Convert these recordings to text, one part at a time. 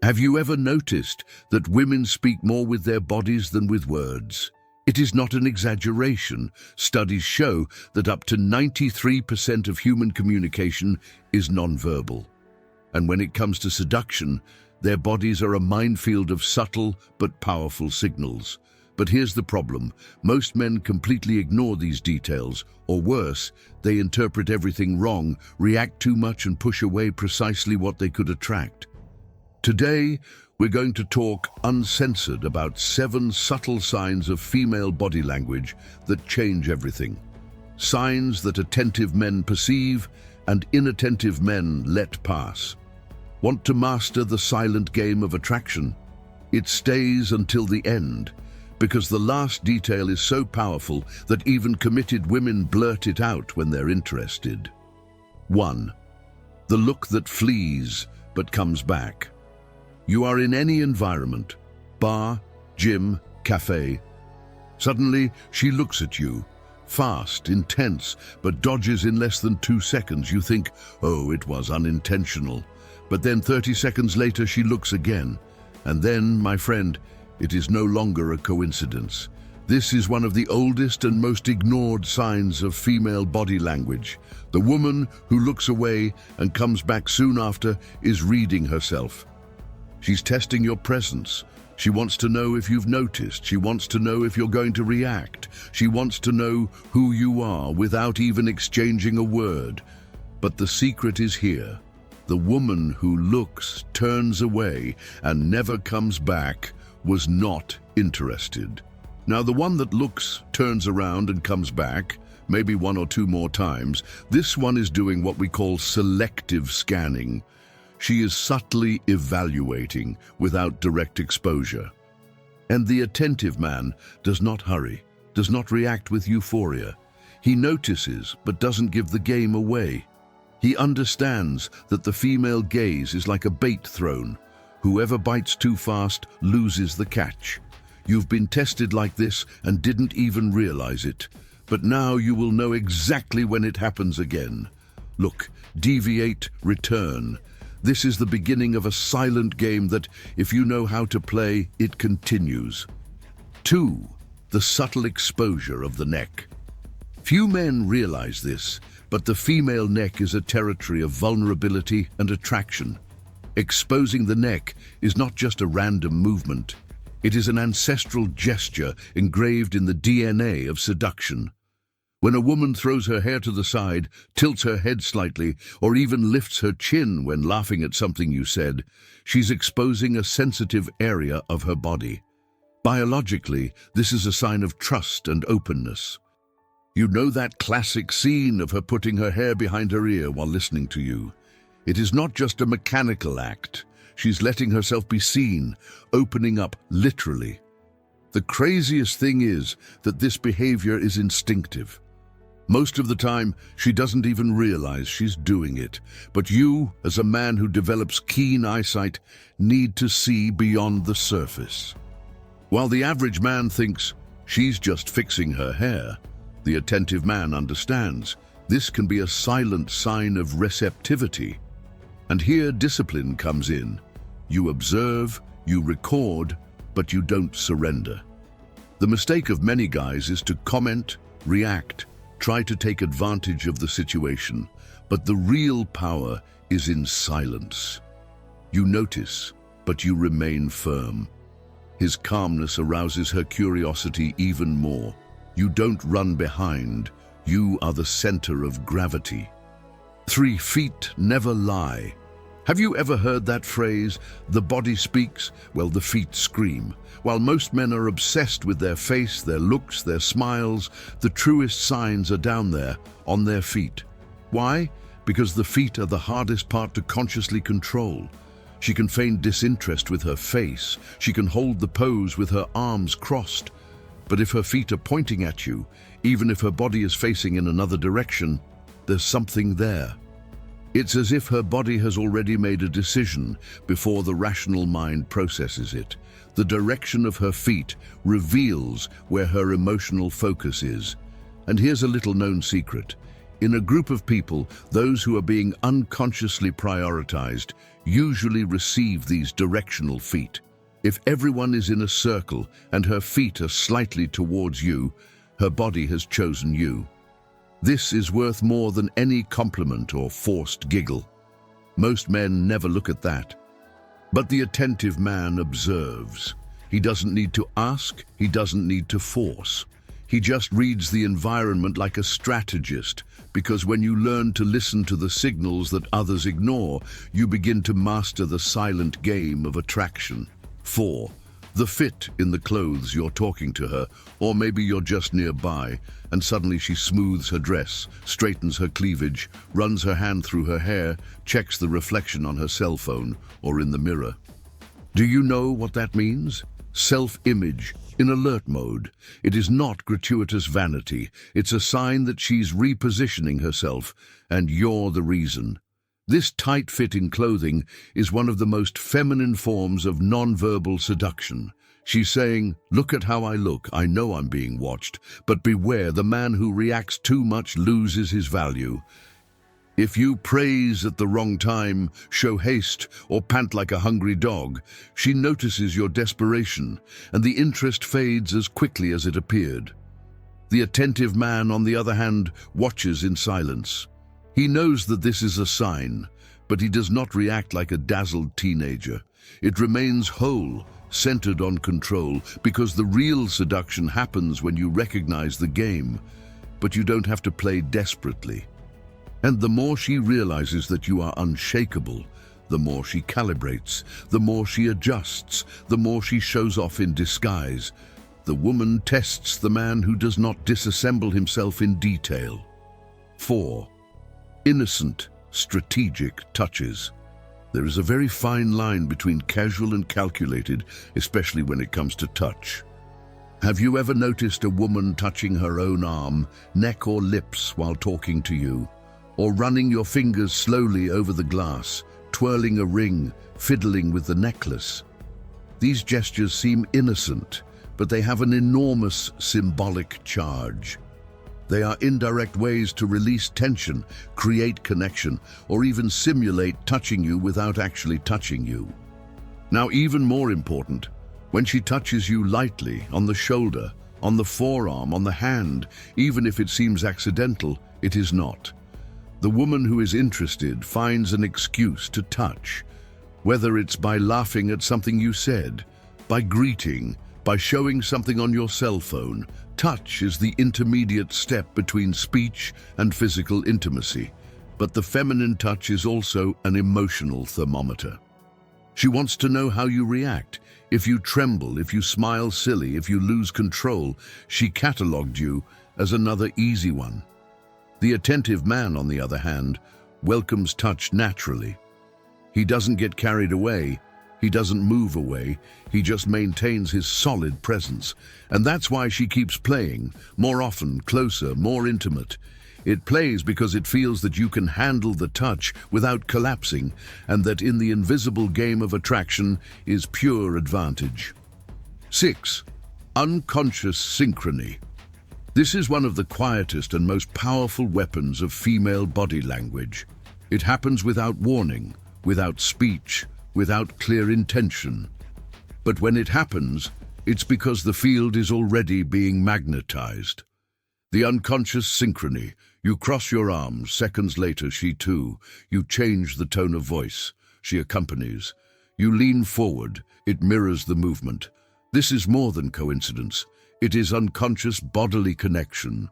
Have you ever noticed that women speak more with their bodies than with words? It is not an exaggeration. Studies show that up to 93% of human communication is nonverbal. And when it comes to seduction, their bodies are a minefield of subtle but powerful signals. But here's the problem. Most men completely ignore these details, or worse, they interpret everything wrong, react too much and push away precisely what they could attract. Today, we're going to talk uncensored about 7 subtle signs of female body language that change everything. Signs that attentive men perceive and inattentive men let pass. Want to master the silent game of attraction? It stays until the end, because the last detail is so powerful that even committed women blurt it out when they're interested. 1. The look that flees but comes back. You are in any environment, bar, gym, cafe. Suddenly, she looks at you, fast, intense, but dodges in less than 2 seconds. You think, oh, it was unintentional. But then 30 seconds later, she looks again. And then, my friend, it is no longer a coincidence. This is one of the oldest and most ignored signs of female body language. The woman who looks away and comes back soon after is reading herself. She's testing your presence. She wants to know if you've noticed. She wants to know if you're going to react. She wants to know who you are without even exchanging a word. But the secret is here. The woman who looks, turns away, and never comes back was not interested. Now, the one that looks, turns around, and comes back, maybe 1 or 2 more times, this one is doing what we call selective scanning. She is subtly evaluating without direct exposure. And the attentive man does not hurry, does not react with euphoria. He notices but doesn't give the game away. He understands that the female gaze is like a bait thrown. Whoever bites too fast loses the catch. You've been tested like this and didn't even realize it. But now you will know exactly when it happens again. Look, deviate, return. This is the beginning of a silent game that, if you know how to play, it continues. 2. The subtle exposure of the neck. Few men realize this, but the female neck is a territory of vulnerability and attraction. Exposing the neck is not just a random movement. It is an ancestral gesture engraved in the DNA of seduction. When a woman throws her hair to the side, tilts her head slightly, or even lifts her chin when laughing at something you said, she's exposing a sensitive area of her body. Biologically, this is a sign of trust and openness. You know that classic scene of her putting her hair behind her ear while listening to you. It is not just a mechanical act. She's letting herself be seen, opening up literally. The craziest thing is that this behavior is instinctive. Most of the time, she doesn't even realize she's doing it. But you, as a man who develops keen eyesight, need to see beyond the surface. While the average man thinks she's just fixing her hair, the attentive man understands this can be a silent sign of receptivity. And here discipline comes in. You observe, you record, but you don't surrender. The mistake of many guys is to comment, react, try to take advantage of the situation, but the real power is in silence. You notice, but you remain firm. His calmness arouses her curiosity even more. You don't run behind, you are the center of gravity. 3 feet never lie. Have you ever heard that phrase, the body speaks, well, the feet scream? While most men are obsessed with their face, their looks, their smiles, the truest signs are down there, on their feet. Why? Because the feet are the hardest part to consciously control. She can feign disinterest with her face. She can hold the pose with her arms crossed. But if her feet are pointing at you, even if her body is facing in another direction, there's something there. It's as if her body has already made a decision before the rational mind processes it. The direction of her feet reveals where her emotional focus is. And here's a little-known secret. In a group of people, those who are being unconsciously prioritized usually receive these directional feet. If everyone is in a circle and her feet are slightly towards you, her body has chosen you. This is worth more than any compliment or forced giggle. Most men never look at that. But the attentive man observes. He doesn't need to ask, he doesn't need to force. He just reads the environment like a strategist, because when you learn to listen to the signals that others ignore, you begin to master the silent game of attraction. 4. The fit in the clothes you're talking to her, or maybe you're just nearby, and suddenly she smooths her dress, straightens her cleavage, runs her hand through her hair, checks the reflection on her cell phone or in the mirror. Do you know what that means? Self-image, in alert mode. It is not gratuitous vanity. It's a sign that she's repositioning herself, and you're the reason. This tight-fitting clothing is one of the most feminine forms of nonverbal seduction. She's saying, look at how I look, I know I'm being watched, but beware, the man who reacts too much loses his value. If you praise at the wrong time, show haste, or pant like a hungry dog, she notices your desperation, and the interest fades as quickly as it appeared. The attentive man, on the other hand, watches in silence. He knows that this is a sign, but he does not react like a dazzled teenager. It remains whole, centered on control, because the real seduction happens when you recognize the game, but you don't have to play desperately. And the more she realizes that you are unshakable, the more she calibrates, the more she adjusts, the more she shows off in disguise. The woman tests the man who does not disassemble himself in detail. 4. Innocent, strategic touches. There is a very fine line between casual and calculated, especially when it comes to touch. Have you ever noticed a woman touching her own arm, neck or lips while talking to you? Or running your fingers slowly over the glass, twirling a ring, fiddling with the necklace? These gestures seem innocent, but they have an enormous symbolic charge. They are indirect ways to release tension, create connection, or even simulate touching you without actually touching you. Now, even more important, when she touches you lightly, on the shoulder, on the forearm, on the hand, even if it seems accidental, it is not. The woman who is interested finds an excuse to touch, whether it's by laughing at something you said, by greeting, by showing something on your cell phone. Touch is the intermediate step between speech and physical intimacy, but the feminine touch is also an emotional thermometer. She wants to know how you react. If you tremble, if you smile silly, if you lose control, she catalogued you as another easy one. The attentive man, on the other hand, welcomes touch naturally. He doesn't get carried away. He doesn't move away, he just maintains his solid presence. And that's why she keeps playing, more often, closer, more intimate. It plays because it feels that you can handle the touch without collapsing, and that in the invisible game of attraction is pure advantage. 6. Unconscious synchrony. This is one of the quietest and most powerful weapons of female body language. It happens without warning, without speech, without clear intention. But when it happens, it's because the field is already being magnetized. The unconscious synchrony. You cross your arms, seconds later she too. You change the tone of voice. She accompanies. You lean forward. It mirrors the movement. This is more than coincidence. It is unconscious bodily connection.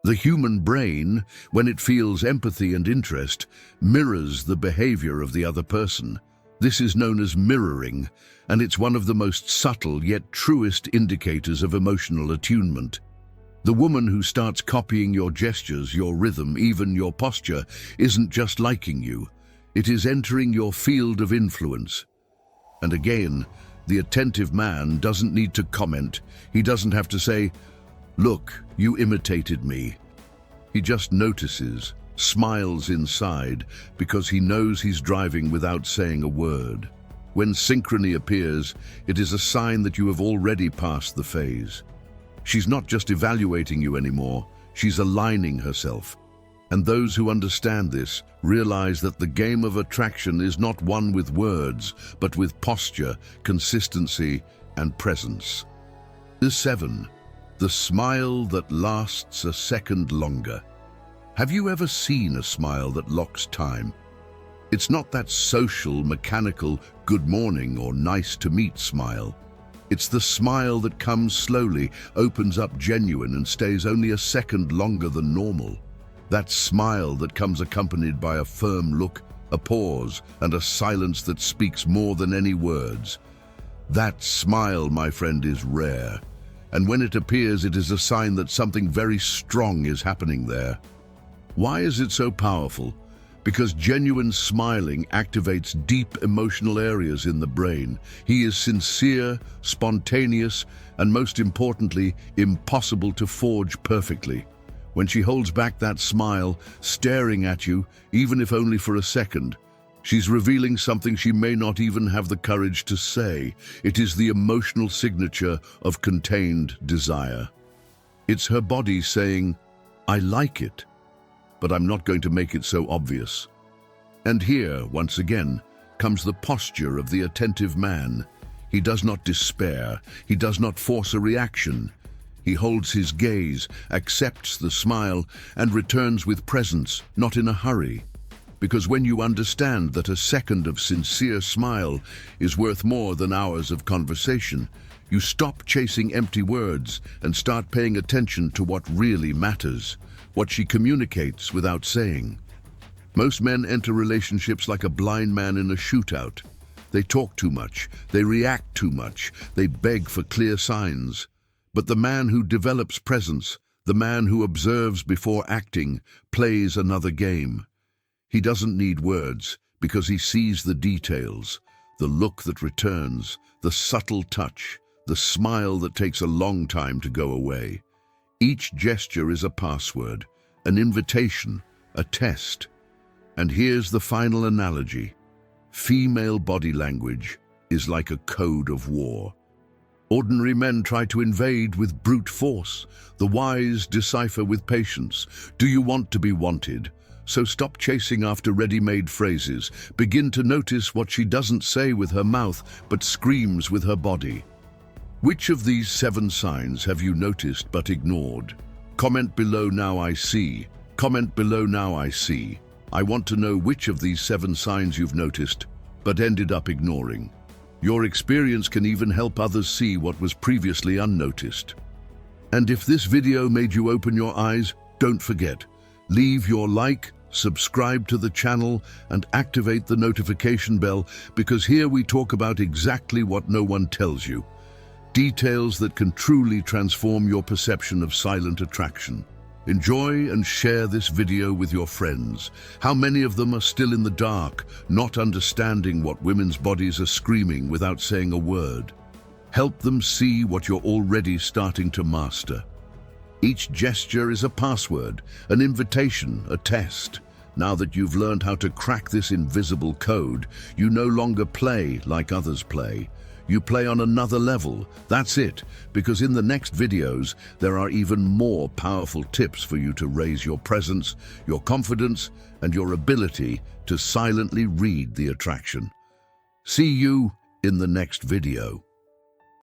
The human brain, when it feels empathy and interest, mirrors the behavior of the other person. This is known as mirroring, and it's one of the most subtle yet truest indicators of emotional attunement. The woman who starts copying your gestures, your rhythm, even your posture, isn't just liking you. It is entering your field of influence. And again, the attentive man doesn't need to comment. He doesn't have to say, "Look, you imitated me." He just notices, smiles inside, because he knows he's driving without saying a word. When synchrony appears, it is a sign that you have already passed the phase. She's not just evaluating you anymore, she's aligning herself. And those who understand this realize that the game of attraction is not won with words, but with posture, consistency, and presence. 7. The smile that lasts a second longer. Have you ever seen a smile that locks time? It's not that social, mechanical, good morning or nice to meet smile. It's the smile that comes slowly, opens up genuine, and stays only a second longer than normal. That smile that comes accompanied by a firm look, a pause, and a silence that speaks more than any words. That smile, my friend, is rare. And when it appears, it is a sign that something very strong is happening there. Why is it so powerful? Because genuine smiling activates deep emotional areas in the brain. He is sincere, spontaneous, and most importantly, impossible to forge perfectly. When she holds back that smile, staring at you, even if only for a second, she's revealing something she may not even have the courage to say. It is the emotional signature of contained desire. It's her body saying, "I like it, but I'm not going to make it so obvious." And here, once again, comes the posture of the attentive man. He does not despair. He does not force a reaction. He holds his gaze, accepts the smile, and returns with presence, not in a hurry. Because when you understand that a second of sincere smile is worth more than hours of conversation, you stop chasing empty words and start paying attention to what really matters, what she communicates without saying. Most men enter relationships like a blind man in a shootout. They talk too much, they react too much, they beg for clear signs. But the man who develops presence, the man who observes before acting, plays another game. He doesn't need words because he sees the details, the look that returns, the subtle touch, the smile that takes a long time to go away. Each gesture is a password, an invitation, a test. And here's the final analogy. Female body language is like a code of war. Ordinary men try to invade with brute force. The wise decipher with patience. Do you want to be wanted? So stop chasing after ready-made phrases. Begin to notice what she doesn't say with her mouth, but screams with her body. Which of these 7 signs have you noticed but ignored? Comment below now I see. Comment below now I see. I want to know which of these 7 signs you've noticed, but ended up ignoring. Your experience can even help others see what was previously unnoticed. And if this video made you open your eyes, don't forget, leave your like, subscribe to the channel, and activate the notification bell, because here we talk about exactly what no one tells you. Details that can truly transform your perception of silent attraction. Enjoy and share this video with your friends. How many of them are still in the dark, not understanding what women's bodies are screaming without saying a word? Help them see what you're already starting to master. Each gesture is a password, an invitation, a test. Now that you've learned how to crack this invisible code, you no longer play like others play. You play on another level. That's it, because in the next videos, there are even more powerful tips for you to raise your presence, your confidence, and your ability to silently read the attraction. See you in the next video.